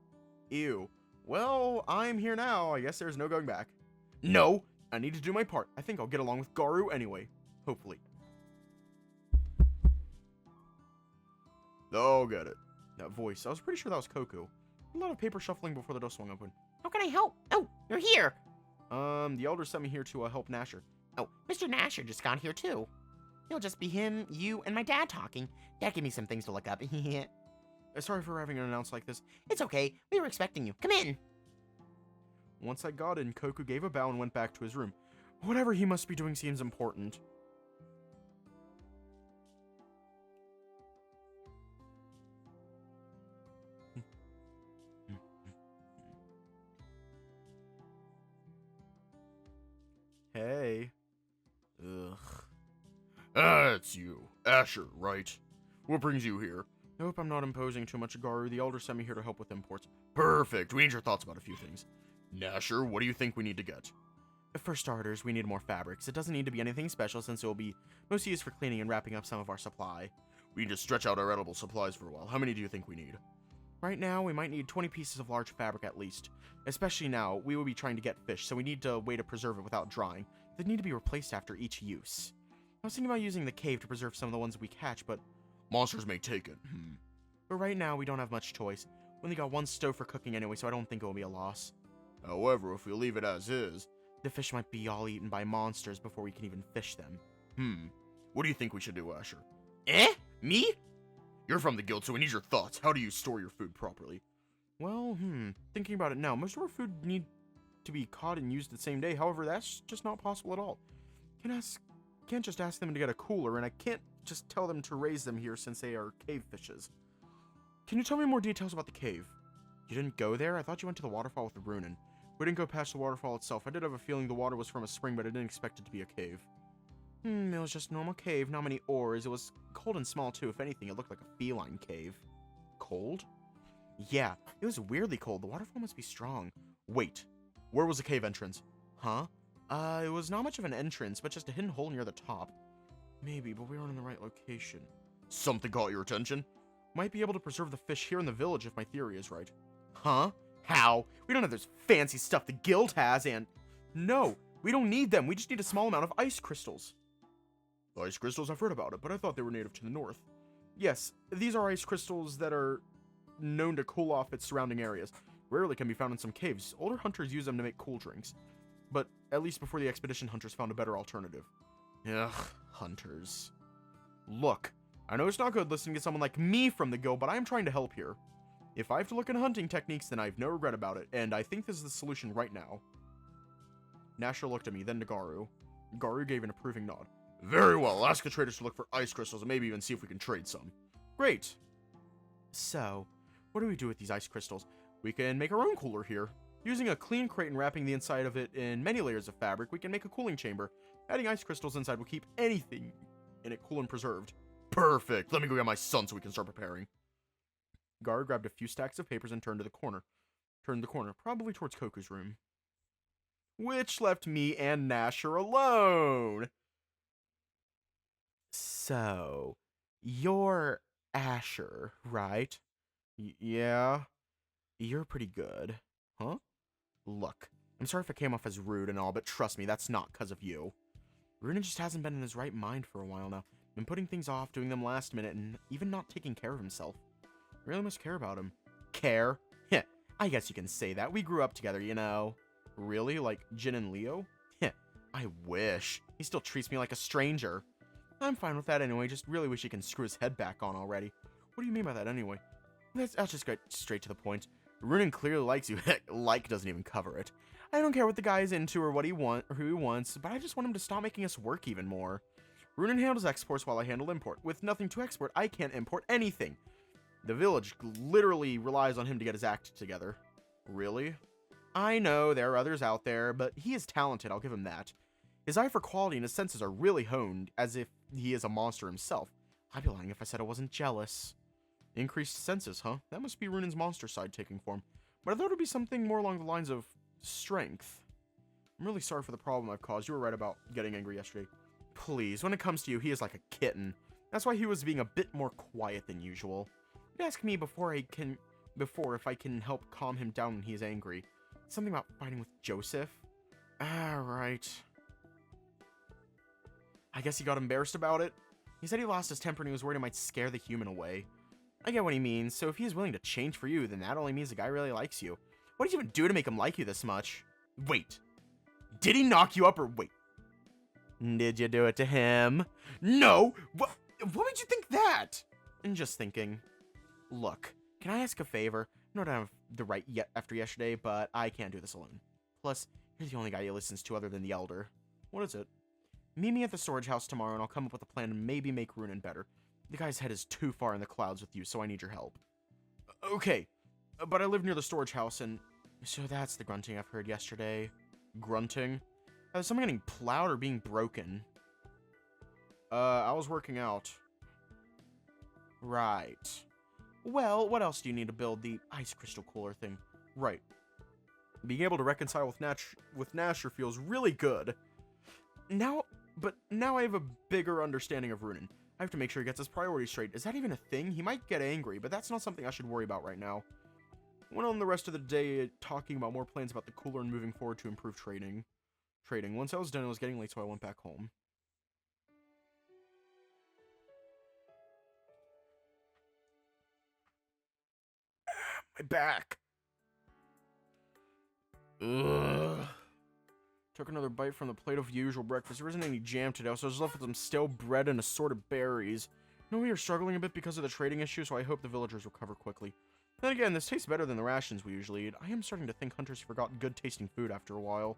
Ew. Well, I'm here now. I guess there's no going back. No, I need to do my part. I think I'll get along with Garu anyway. Hopefully. Oh, get it. That voice. I was pretty sure that was Koku. A lot of paper shuffling before the door swung open. How can I help? Oh, you're here. The elder sent me here to help Nasher. Oh, Mr. Nasher just got here too. It'll just be him, you, and my dad talking. Dad gave me some things to look up. Sorry for having an announce like this. It's okay. We were expecting you. Come in. Once I got in, Koku gave a bow and went back to his room. Whatever he must be doing seems important. Hey. Ugh. It's you. Asher, right? What brings you here? I hope I'm not imposing too much, Garu. The elder sent me here to help with imports. Perfect. We need your thoughts about a few things. Nasher, what do you think we need to get? For starters, we need more fabrics. It doesn't need to be anything special since it will be mostly used for cleaning and wrapping up some of our supply. We need to stretch out our edible supplies for a while. How many do you think we need? Right now, we might need 20 pieces of large fabric at least. Especially now, we will be trying to get fish, so we need a way to preserve it without drying. They need to be replaced after each use. I was thinking about using the cave to preserve some of the ones we catch, but monsters may take it. But right now, we don't have much choice. We only got one stove for cooking anyway, so I don't think it will be a loss. However, if we leave it as is, the fish might be all eaten by monsters before we can even fish them. What do you think we should do, Asher? Me? You're from the guild, so we need your thoughts. How do you store your food properly? Well, thinking about it now, most of our food need to be caught and used the same day. However, that's just not possible at all. Can't just ask them to get a cooler, and I can't just tell them to raise them here since they are cave fishes. Can you tell me more details about the cave? You didn't go there? I thought you went to the waterfall with the Runan. We didn't go past the waterfall itself. I did have a feeling the water was from a spring, but I didn't expect it to be a cave. It was just a normal cave, not many ores. It was cold and small, too. If anything, it looked like a feline cave. Cold? Yeah, it was weirdly cold. The waterfall must be strong. Wait, where was the cave entrance? Huh? It was not much of an entrance, but just a hidden hole near the top. Maybe, but we weren't in the right location. Something caught your attention? Might be able to preserve the fish here in the village if my theory is right. Huh? How? We don't have this fancy stuff the guild has, and... No, we don't need them. We just need a small amount of ice crystals. Ice crystals? I've heard about it, but I thought they were native to the north. Yes, these are ice crystals that are known to cool off its surrounding areas. Rarely can be found in some caves. Older hunters use them to make cool drinks. But at least before the expedition, hunters found a better alternative. Ugh, hunters. Look, I know it's not good listening to someone like me from the guild, but I am trying to help here. If I have to look into hunting techniques, then I have no regret about it, and I think this is the solution right now. Nasher looked at me, then to Garu. Garu gave an approving nod. Very well, ask the traders to look for ice crystals and maybe even see if we can trade some. Great. So, what do we do with these ice crystals? We can make our own cooler here. Using a clean crate and wrapping the inside of it in many layers of fabric, we can make a cooling chamber. Adding ice crystals inside will keep anything in it cool and preserved. Perfect. Let me go get my son so we can start preparing. Gar grabbed a few stacks of papers and turned the corner, probably towards Koku's room. Which left me and Nasher alone. So, you're Asher, right? Yeah. You're pretty good. Huh? Look, I'm sorry if I came off as rude and all, but trust me, that's not because of you. Runan just hasn't been in his right mind for a while now. Been putting things off, doing them last minute, and even not taking care of himself. I really must care about him. Care? Heh, I guess you can say that. We grew up together, you know. Really? Like Jin and Leo? Heh, I wish. He still treats me like a stranger. I'm fine with that anyway, just really wish he can screw his head back on already. What do you mean by that anyway? I'll just get straight to the point. Runan clearly likes you. Heck, like doesn't even cover it. I don't care what the guy's into or what he who he wants, but I just want him to stop making us work even more. Runan handles exports while I handle import. With nothing to export, I can't import anything. The village literally relies on him to get his act together. Really? I know there are others out there, but he is talented, I'll give him that. His eye for quality and his senses are really honed, as if he is a monster himself. I'd be lying if I said I wasn't jealous. Increased senses, huh? That must be Runan's monster side taking form. But I thought it would be something more along the lines of strength. I'm really sorry for the problem I've caused. You were right about getting angry yesterday. Please, when it comes to you, he is like a kitten. That's why he was being a bit more quiet than usual. You'd ask me before if I can help calm him down when he is angry. Something about fighting with Joseph? Right. I guess he got embarrassed about it. He said he lost his temper and he was worried it might scare the human away. I get what he means, so if he is willing to change for you, then that only means the guy really likes you. What did you even do to make him like you this much? Wait. Did he knock you up or wait? Did you do it to him? No! What made you think that? I'm just thinking. Look, can I ask a favor? I know I don't have the right yet after yesterday, but I can't do this alone. Plus, you're the only guy he listens to other than the Elder. What is it? Meet me at the storage house tomorrow and I'll come up with a plan to maybe make Runan better. The guy's head is too far in the clouds with you, so I need your help. Okay, but I live near the storage house and... So that's the grunting I've heard yesterday. Grunting? Is someone getting plowed or being broken? I was working out. Right. Well, what else do you need to build the ice crystal cooler thing? Right. Being able to reconcile with Nasher feels really good. Now I have a bigger understanding of Runan. I have to make sure he gets his priorities straight. Is that even a thing? He might get angry, but that's not something I should worry about right now. Went on the rest of the day talking about more plans about the cooler and moving forward to improve trading. Once I was done, it was getting late, so I went back home. My back. Ugh. Took another bite from the plate of usual breakfast. There isn't any jam today, so I was left with some stale bread and assorted berries. I know we are struggling a bit because of the trading issue, so I hope the villagers recover quickly. Then again, this tastes better than the rations we usually eat. I am starting to think hunters forgot good-tasting food after a while.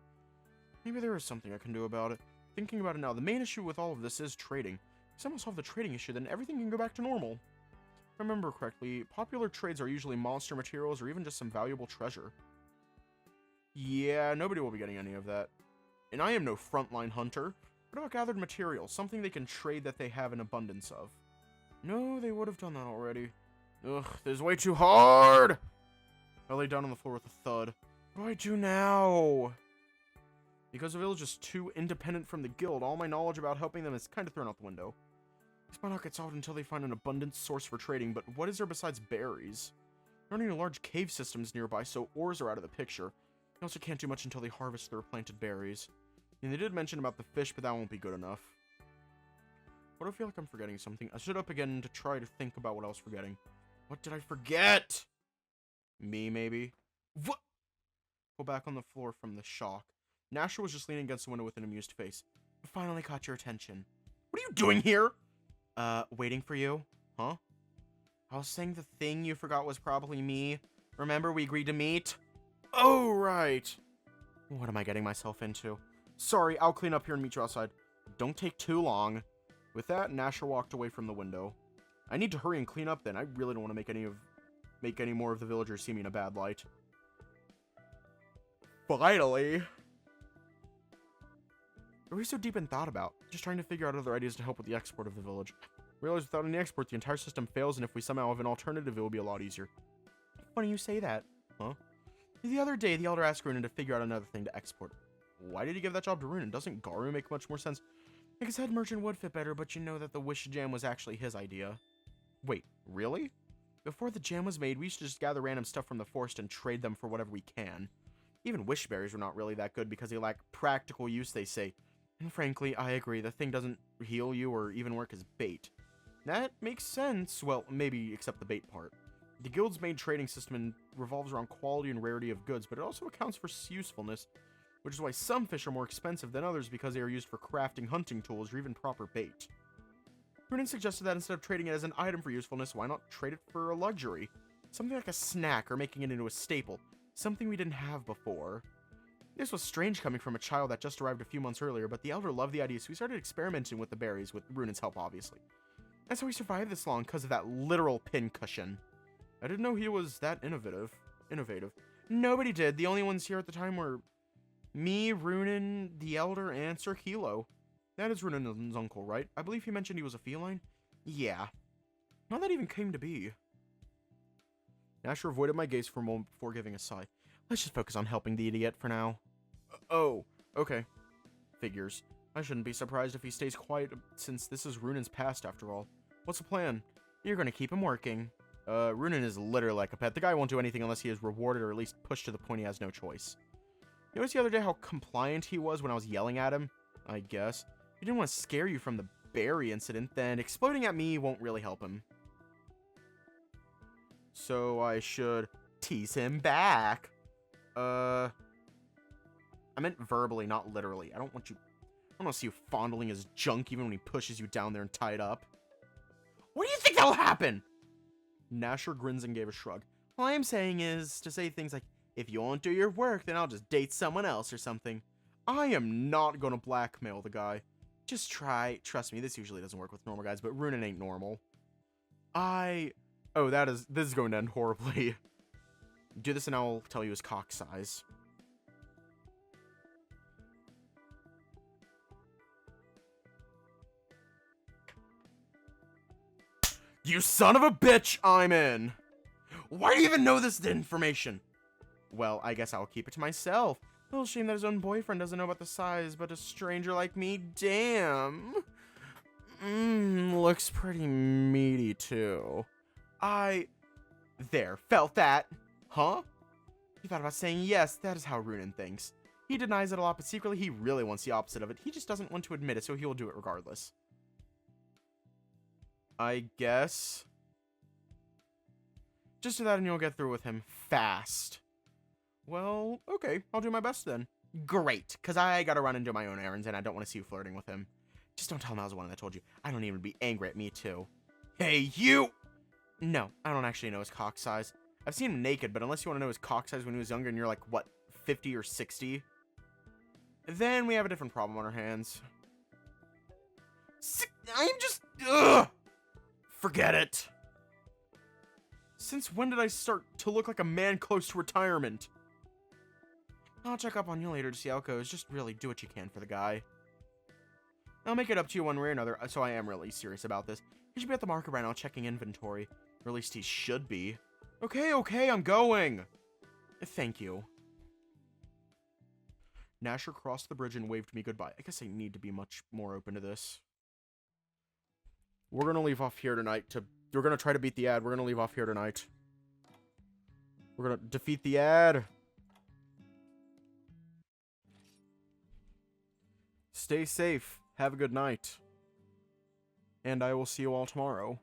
Maybe there is something I can do about it. Thinking about it now, the main issue with all of this is trading. If someone solve the trading issue, then everything can go back to normal. If I remember correctly, popular trades are usually monster materials or even just some valuable treasure. Yeah, nobody will be getting any of that. And I am no frontline hunter. What about gathered materials? Something they can trade that they have an abundance of. No, they would have done that already. Ugh, this is way too hard! I lay down on the floor with a thud. What do I do now? Because the village is too independent from the guild, all my knowledge about helping them is kind of thrown out the window. This might not get solved until they find an abundant source for trading, but what is there besides berries? There aren't any large cave systems nearby, so ores are out of the picture. They also can't do much until they harvest their planted berries. And they did mention about the fish, but that won't be good enough. What do I feel like I'm forgetting something? I stood up again to try to think about what I was forgetting. What did I forget? Me, maybe? What? Pull back on the floor from the shock. Nasher was just leaning against the window with an amused face. I finally caught your attention. What are you doing here? Waiting for you. Huh? I was saying the thing you forgot was probably me. Remember we agreed to meet? Oh, right. What am I getting myself into? Sorry, I'll clean up here and meet you outside. Don't take too long. With that, Nasher walked away from the window. I need to hurry and clean up then. I really don't want to make any more of the villagers see me in a bad light. Finally. What are we so deep in thought about? Just trying to figure out other ideas to help with the export of the village. Realize without any export, the entire system fails, and if we somehow have an alternative, it will be a lot easier. Funny you say that. Huh? The other day, the Elder asked Runan to figure out another thing to export. Why did he give that job to Runan? Doesn't Garu make much more sense? Like I said, Merchant would fit better, but you know that the wish jam was actually his idea. Wait, really? Before the jam was made, we used to just gather random stuff from the forest and trade them for whatever we can. Even wish berries were not really that good because they lack practical use, they say. And frankly, I agree, the thing doesn't heal you or even work as bait. That makes sense. Well, maybe except the bait part. The guild's main trading system revolves around quality and rarity of goods, but it also accounts for usefulness, which is why some fish are more expensive than others because they are used for crafting hunting tools or even proper bait. Runan suggested that instead of trading it as an item for usefulness, why not trade it for a luxury? Something like a snack or making it into a staple. Something we didn't have before. This was strange coming from a child that just arrived a few months earlier, but the Elder loved the idea, so we started experimenting with the berries with Runan's help, obviously. That's how we survived this long, because of that literal pincushion. I didn't know he was that innovative. Nobody did. The only ones here at the time were me, Runan, the Elder, and Sir Hilo. That is Runan's uncle, right? I believe he mentioned he was a feline? Yeah. How that even came to be. Nasher avoided my gaze for a moment before giving a sigh. Let's just focus on helping the idiot for now. Oh, okay. Figures. I shouldn't be surprised if he stays quiet, since this is Runan's past after all. What's the plan? You're gonna keep him working. Runan is literally like a pet. The guy won't do anything unless he is rewarded or at least pushed to the point he has no choice. You noticed the other day how compliant he was when I was yelling at him? I guess. If he didn't want to scare you from the berry incident, then exploding at me won't really help him. So I should tease him back. I meant verbally, not literally. I don't want to see you fondling his junk even when he pushes you down there and tie it up. What do you think that'll happen? Nasher grins and gave a shrug. All I am saying is to say things like, if you won't do your work, then I'll just date someone else or something. I am not going to blackmail the guy. Just try. Trust me, this usually doesn't work with normal guys, but Runan ain't normal. Oh, this is going to end horribly. Do this and I'll tell you his cock size. You son of a bitch, I'm in. Why do you even know this information? Well, I guess I'll keep it to myself. A little shame that his own boyfriend doesn't know about the size, but a stranger like me, damn. Looks pretty meaty too. There, felt that. Huh? You thought about saying yes, that is how Runan thinks. He denies it a lot, but secretly he really wants the opposite of it. He just doesn't want to admit it, so he will do it regardless. I guess. Just do that and you'll get through with him fast. Well, okay. I'll do my best then. Great, because I gotta run and do my own errands, and I don't want to see you flirting with him. Just don't tell him I was the one that told you. I don't even be angry at me, too. Hey, you! No, I don't actually know his cock size. I've seen him naked, but unless you want to know his cock size when he was younger and you're like, what, 50 or 60? Then we have a different problem on our hands. I'm just... Ugh! Forget it. Since when did I start to look like a man close to retirement? I'll check up on you later to see how it goes. Just really do what you can for the guy. I'll make it up to you one way or another, so I am really serious about this. He should be at the market right now checking inventory. Or at least he should be. Okay, I'm going. Thank you. Nasher crossed the bridge and waved me goodbye. I guess I need to be much more open to this. We're gonna leave off here tonight we're gonna try to beat the ad. We're gonna leave off here tonight. We're gonna defeat the ad. Stay safe. Have a good night. And I will see you all tomorrow.